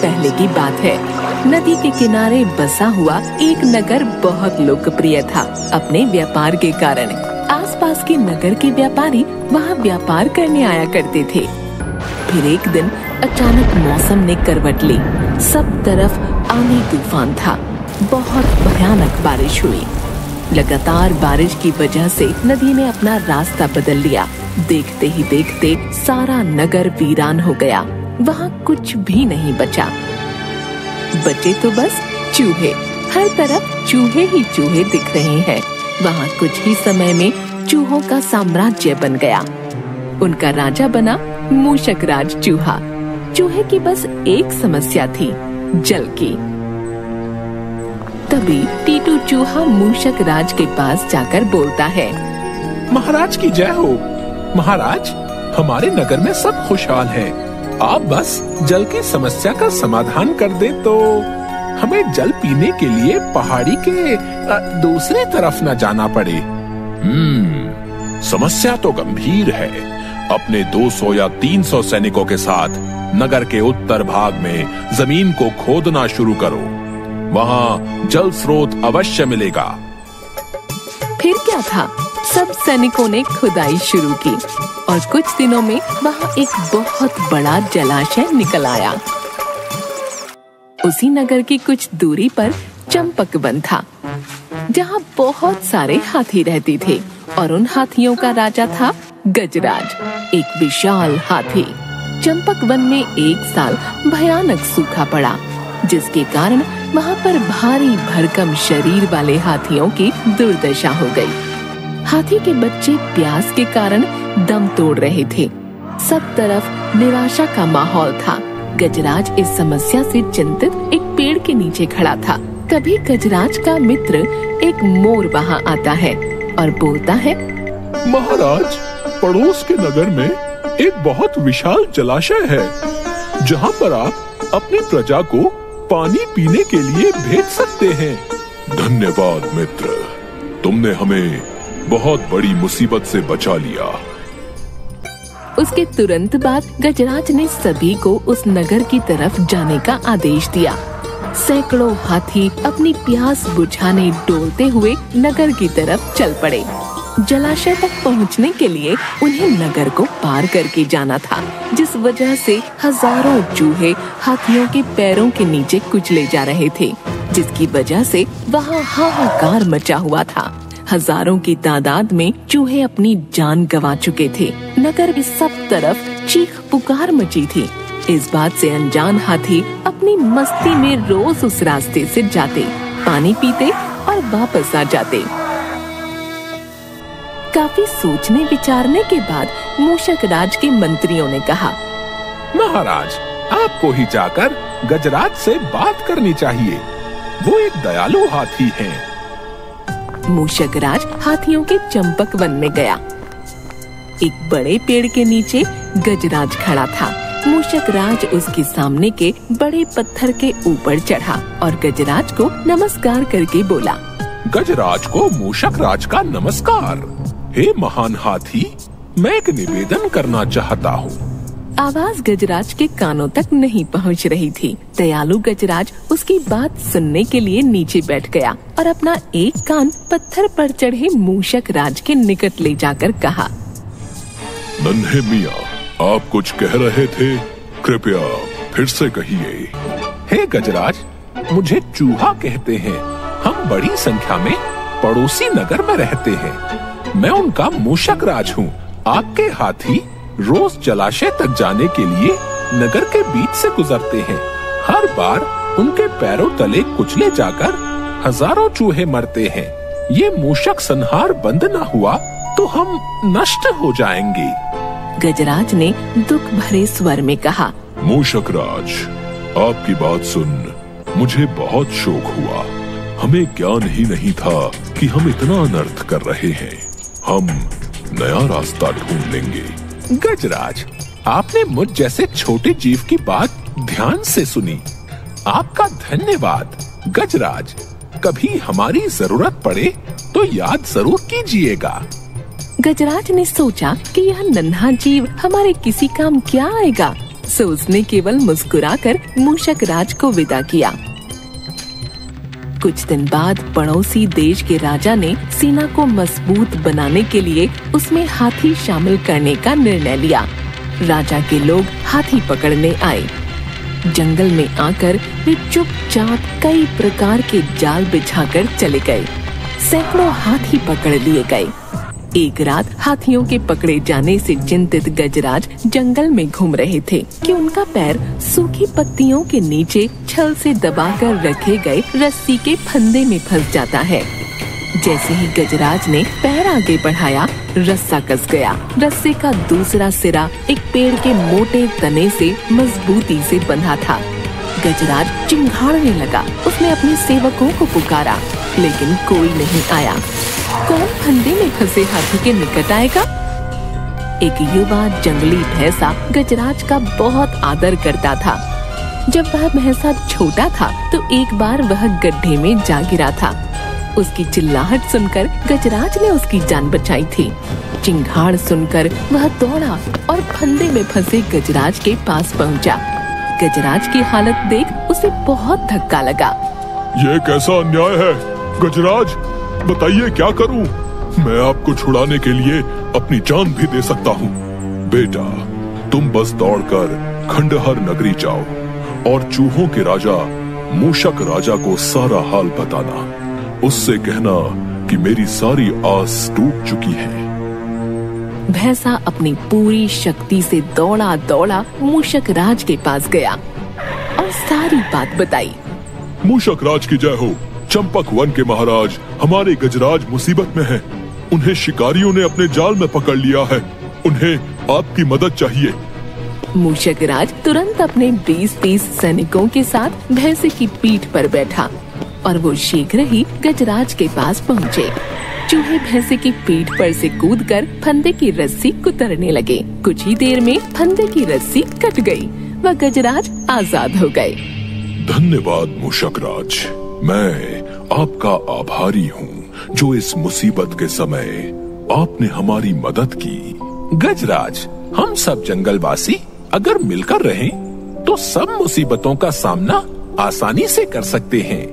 पहले की बात है। नदी के किनारे बसा हुआ एक नगर बहुत लोकप्रिय था अपने व्यापार के कारण। आसपास के नगर के व्यापारी वहाँ व्यापार करने आया करते थे। फिर एक दिन अचानक मौसम ने करवट ली। सब तरफ आंधी तूफान था। बहुत भयानक बारिश हुई। लगातार बारिश की वजह से नदी ने अपना रास्ता बदल लिया। देखते ही देखते सारा नगर वीरान हो गया। वहाँ कुछ भी नहीं बचा। बचे तो बस चूहे। हर तरफ चूहे ही चूहे दिख रहे हैं। वहाँ कुछ ही समय में चूहों का साम्राज्य बन गया। उनका राजा बना मूषक राज चूहा। चूहे की बस एक समस्या थी, जल की। तभी टीटू चूहा मूषक राज के पास जाकर बोलता है, महाराज की जय हो। महाराज, हमारे नगर में सब खुशहाल है। आप बस जल की समस्या का समाधान कर दे तो हमें जल पीने के लिए पहाड़ी के दूसरी तरफ न जाना पड़े। समस्या तो गंभीर है। अपने 200 या 300 सैनिकों के साथ नगर के उत्तर भाग में जमीन को खोदना शुरू करो। वहाँ जल स्रोत अवश्य मिलेगा। फिर क्या था, सब सैनिकों ने खुदाई शुरू की और कुछ दिनों में वहाँ एक बहुत बड़ा जलाशय निकल आया। उसी नगर की कुछ दूरी पर चंपक वन था, जहाँ बहुत सारे हाथी रहते थे और उन हाथियों का राजा था गजराज, एक विशाल हाथी। चंपक वन में एक साल भयानक सूखा पड़ा, जिसके कारण वहाँ पर भारी भरकम शरीर वाले हाथियों की दुर्दशा हो गई। हाथी के बच्चे प्यास के कारण दम तोड़ रहे थे। सब तरफ निराशा का माहौल था। गजराज इस समस्या से चिंतित एक पेड़ के नीचे खड़ा था। तभी गजराज का मित्र एक मोर वहाँ आता है और बोलता है, महाराज, पड़ोस के नगर में एक बहुत विशाल जलाशय है, जहाँ पर आप अपनी प्रजा को पानी पीने के लिए भेज सकते हैं। धन्यवाद मित्र, तुमने हमें बहुत बड़ी मुसीबत से बचा लिया। उसके तुरंत बाद गजराज ने सभी को उस नगर की तरफ जाने का आदेश दिया। सैकड़ों हाथी अपनी प्यास बुझाने डोलते हुए नगर की तरफ चल पड़े। जलाशय तक पहुंचने के लिए उन्हें नगर को पार करके जाना था, जिस वजह से हजारों चूहे हाथियों के पैरों के नीचे कुचले जा रहे थे, जिसकी वजह से वहाँ हाहाकार मचा हुआ था। हजारों की तादाद में चूहे अपनी जान गंवा चुके थे। नगर में सब तरफ चीख पुकार मची थी। इस बात से अनजान हाथी अपनी मस्ती में रोज उस रास्ते से जाते, पानी पीते और वापस आ जाते। काफी सोचने विचारने के बाद मूषक राज के मंत्रियों ने कहा, महाराज, आपको ही जाकर गजराज से बात करनी चाहिए। वो एक दयालु हाथी हैं। मूषक राज हाथियों के चंपक वन में गया। एक बड़े पेड़ के नीचे गजराज खड़ा था। मूषक राज उसके सामने के बड़े पत्थर के ऊपर चढ़ा और गजराज को नमस्कार करके बोला, गजराज को मूषक राज का नमस्कार। हे महान हाथी, मैं एक निवेदन करना चाहता हूँ। आवाज गजराज के कानों तक नहीं पहुँच रही थी। दयालु गजराज उसकी बात सुनने के लिए नीचे बैठ गया और अपना एक कान पत्थर पर चढ़े मूषक राज के निकट ले जाकर कहा, नन्हे मियाँ, आप कुछ कह रहे थे, कृपया फिर से कहिए। हे गजराज, मुझे चूहा कहते हैं। हम बड़ी संख्या में पड़ोसी नगर में रहते हैं। मैं उनका मूषक राज हूँ। आपके हाथी रोज जलाशय तक जाने के लिए नगर के बीच से गुजरते हैं। हर बार उनके पैरों तले कुचले जाकर हजारों चूहे मरते हैं। ये मूषक संहार बंद न हुआ तो हम नष्ट हो जाएंगे। गजराज ने दुख भरे स्वर में कहा, मूषक राज, आपकी बात सुन मुझे बहुत शोक हुआ। हमें ज्ञान ही नहीं था कि हम इतना अनर्थ कर रहे हैं। हम नया रास्ता ढूंढ लेंगे। गजराज, आपने मुझ जैसे छोटे जीव की बात ध्यान से सुनी। आपका धन्यवाद। गजराज, कभी हमारी जरूरत पड़े तो याद जरूर कीजिएगा। गजराज ने सोचा कि यह नन्हा जीव हमारे किसी काम क्या आएगा। सो उसने केवल मुस्कुराकर मूषक राज को विदा किया। कुछ दिन बाद पड़ोसी देश के राजा ने सेना को मजबूत बनाने के लिए उसमें हाथी शामिल करने का निर्णय लिया। राजा के लोग हाथी पकड़ने आए। जंगल में आकर वे चुपचाप कई प्रकार के जाल बिछाकर चले गए। सैकड़ों हाथी पकड़ लिए गए। एक रात हाथियों के पकड़े जाने से चिंतित गजराज जंगल में घूम रहे थे कि उनका पैर सूखी पत्तियों के नीचे छल से दबाकर रखे गए रस्सी के फंदे में फंस जाता है। जैसे ही गजराज ने पैर आगे बढ़ाया, रस्सा कस गया। रस्से का दूसरा सिरा एक पेड़ के मोटे तने से मजबूती से बंधा था। गजराज चिंघाड़ने लगा। उसने अपने सेवकों को पुकारा, लेकिन कोई नहीं आया। कौन फंदे में फंसे हाथी के निकट आएगा? एक युवा जंगली भैंसा गजराज का बहुत आदर करता था। जब वह भैंसा छोटा था तो एक बार वह गड्ढे में जा गिरा था। उसकी चिल्लाहट सुनकर गजराज ने उसकी जान बचाई थी। चिंघाड़ सुनकर वह दौड़ा और फंदे में फंसे गजराज के पास पहुंचा। गजराज की हालत देख उसे बहुत धक्का लगा। ये कैसा अन्याय है? गजराज, बताइए क्या करूं? मैं आपको छुड़ाने के लिए अपनी जान भी दे सकता हूं। बेटा, तुम बस दौड़कर खंडहर नगरी जाओ और चूहों के राजा मूषक राजा को सारा हाल बताना। उससे कहना कि मेरी सारी आस टूट चुकी है। भैंसा अपनी पूरी शक्ति से दौड़ा दौड़ा मूषक राज के पास गया और सारी बात बताई। मूषक राज की जय हो। चंपक वन के महाराज, हमारे गजराज मुसीबत में हैं। उन्हें शिकारियों ने अपने जाल में पकड़ लिया है। उन्हें आपकी मदद चाहिए। मूषक राज तुरंत अपने 20-30 सैनिकों के साथ भैंसे की पीठ पर बैठा और वो शीघ्र ही गजराज के पास पहुँचे। चूहे भैंसे की पीठ पर से कूदकर फंदे की रस्सी कुतरने लगे। कुछ ही देर में फंदे की रस्सी कट गई व गजराज आजाद हो गए। धन्यवाद मूषक राज, मैं आपका आभारी हूँ जो इस मुसीबत के समय आपने हमारी मदद की। गजराज, हम सब जंगलवासी अगर मिलकर रहें तो सब मुसीबतों का सामना आसानी से कर सकते हैं।